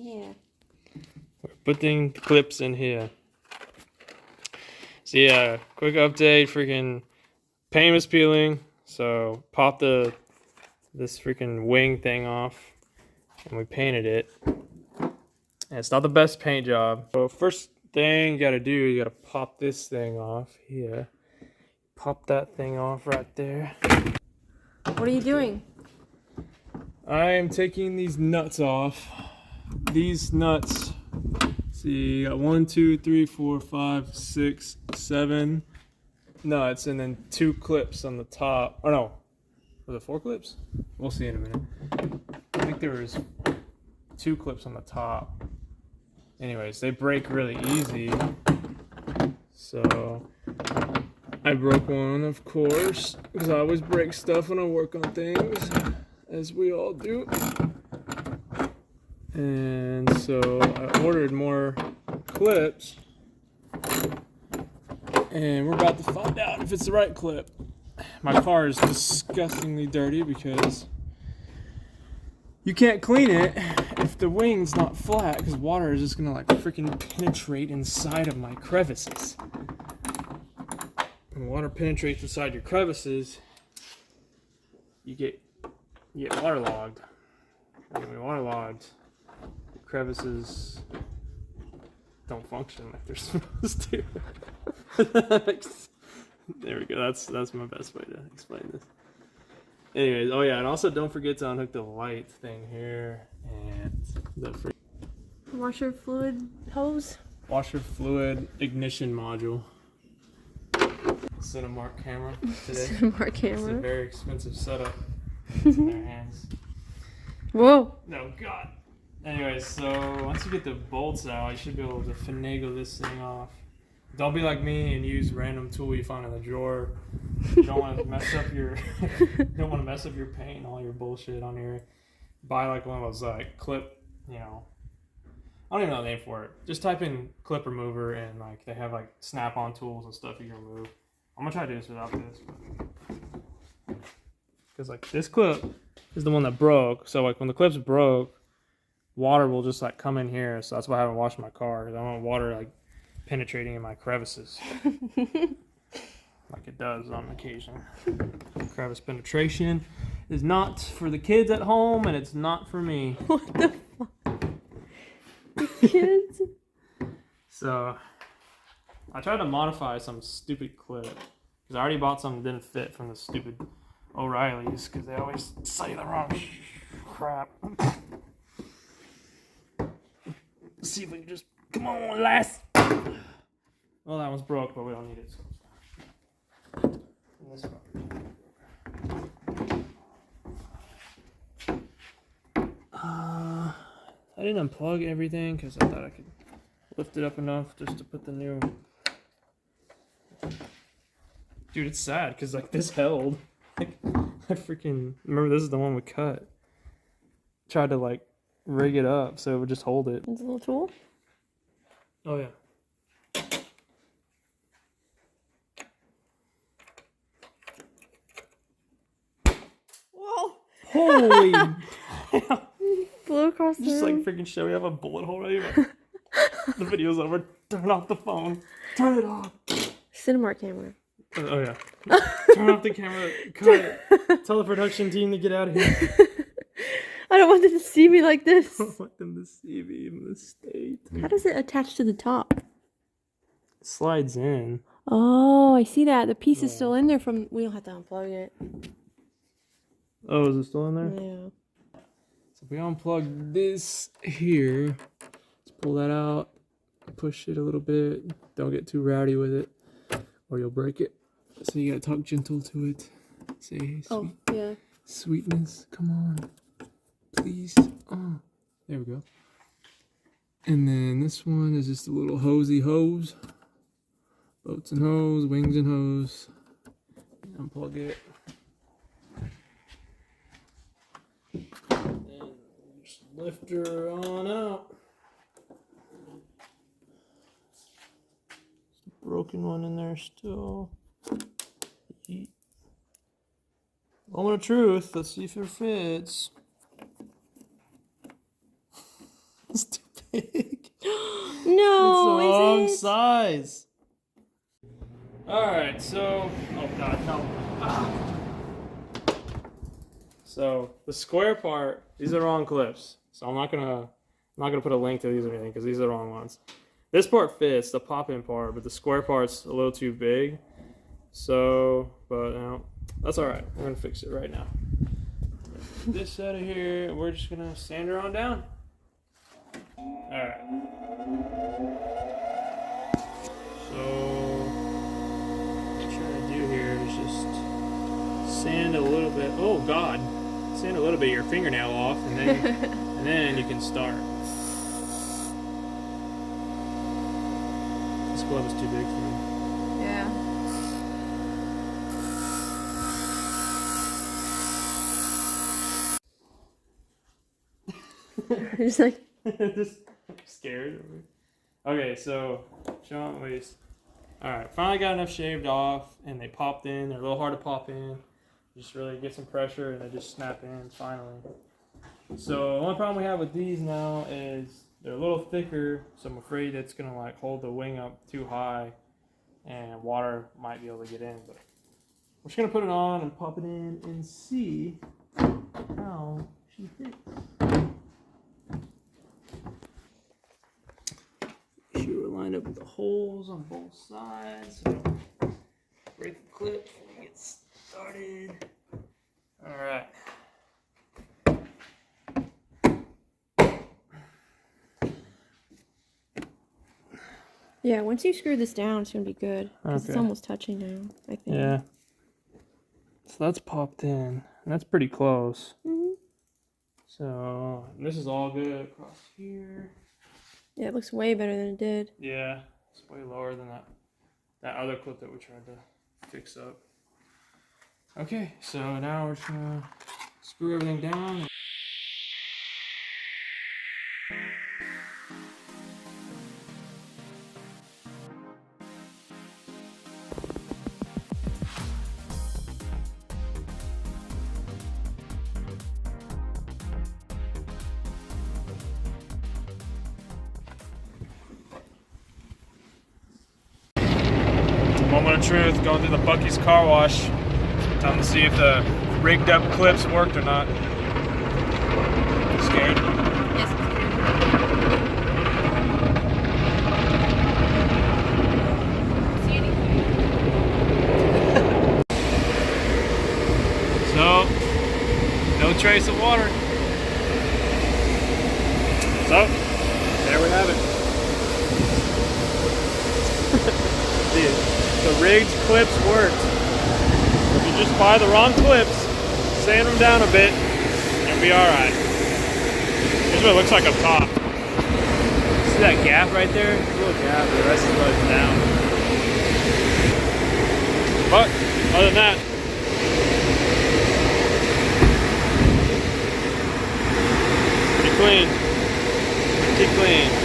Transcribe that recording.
Yeah. We're putting the clips in here. So yeah, quick update. Freaking paint was peeling, so popped this freaking wing thing off, and we painted it. And it's not the best paint job. So first thing you gotta do, you gotta pop this thing off here. Pop that thing off right there. What are you doing? I am taking these nuts off. These nuts. See, you got 1, 2, 3, 4, 5, 6, 7 nuts, and then 2 clips on the top. Oh no, was it 4 clips? We'll see in a minute. I think there was 2 clips on the top. Anyways, they break really easy. So I broke one, of course, because I always break stuff when I work on things, as we all do. And so I ordered more clips, and we're about to find out if it's the right clip. My car is disgustingly dirty because you can't clean it if the wing's not flat, because water is just gonna like freaking penetrate inside of my crevices. When water penetrates inside your crevices, you get waterlogged. And when you're waterlogged, your crevices don't function like they're supposed to. There we go. That's my best way to explain this. Anyways, oh yeah, and also don't forget to unhook the light thing here and the Washer fluid hose? washer fluid ignition module. Cinemark camera today. Cinemark camera. It's a very expensive setup. It's in their hands. Whoa. No, God. Anyways, so once you get the bolts out, you should be able to finagle this thing off. Don't be like me and use random tool you find in the drawer. You don't want to mess up your don't want to mess up your paint and all your bullshit on here. Buy like one of those like clip, I don't even know the name for it. Just type in clip remover and like they have like snap-on tools and stuff you can remove. I'm gonna try to do this without this. Because like this clip is the one that broke. So like when the clip's broke, water will just like come in here. So that's why I haven't washed my car. Because I don't want water like penetrating in my crevices. Like it does on occasion. Crevice penetration is not for the kids at home, and it's not for me. What the fuck? The kids? So I tried to modify some stupid clip because I already bought some that didn't fit from the stupid O'Reilly's because they always say the wrong crap. Let's see if we can just come on, lass. Well, that one's broke, but we don't need it. So. And this one. I didn't unplug everything because I thought I could lift it up enough just to put the new. Dude, it's sad because like this held. Like I freaking remember this is the one we cut. Tried to like rig it up so it would just hold it. It's a little tool? Oh yeah. Whoa! Holy Flew across the just room. like freaking show you have a bullet hole right here. The video's over. Turn off the phone. Turn it off. Cinemark camera. Oh yeah. Turn off the camera. Cut it. Tell the production team to get out of here. I don't want them to see me like this. I don't want them to see me in this state. How does it attach to the top? It slides in. Oh, I see that. The piece is still in there from... We don't have to unplug it. Oh, is it still in there? Yeah. So if we unplug this here, let's pull that out, push it a little bit. Don't get too rowdy with it, or you'll break it. So you gotta talk gentle to it. Say, hey, Oh, yeah. sweetness, come on, please. Oh, there we go. And then this one is just a little hosey hose. Boats and hose, wings and hose. Unplug it. And just lift her on out. Broken one in there still. Yeet. Moment of truth. Let's see if it fits. It's too big. No, It's the wrong is it? size. Alright, so oh god, no. Ah. So the square part, these are the wrong clips. So I'm not gonna put a link to these or anything because these are the wrong ones. This part fits, the pop-in part, but the square part's a little too big. So, but you know, that's alright. We're gonna fix it right now. Get this out of here, and we're just gonna sand her on down. Alright. So, what I'm trying to do here is just sand a little bit. Oh God! Sand a little bit of your fingernail off, and then you can start. This glove is too big for me. Yeah. Just like Just scared. Okay, so Sean, wait. All right, finally got enough shaved off, and they popped in. They're a little hard to pop in. Just really get some pressure, and they just snap in finally. So the only problem we have with these now is they're a little thicker, so I'm afraid it's gonna like hold the wing up too high, and water might be able to get in. But we're just gonna put it on and pop it in and see how she fits. Make sure we're lined up with the holes on both sides. So break the clip before we get started. All right. yeah. Once you screw this down, it's gonna be good. 'Cause it's Okay. almost touching now. I think. Yeah. So that's popped in. And that's pretty close. Mhm. So this is all good across here. Yeah, it looks way better than it did. Yeah, it's way lower than that other clip that we tried to fix up. Okay, so now we're just gonna screw everything down. Moment of truth, going through the Bucky's car wash. Time to see if the rigged up clips worked or not. Scared? Yes. See anything? So, no trace of water. So, there we have it. The rigged clips worked. If you just buy the wrong clips, sand them down a bit, you'll be alright. Here's what it looks like up top. See that gap right there? A little gap, the rest is loaded down. But, other than that, pretty clean. Pretty clean.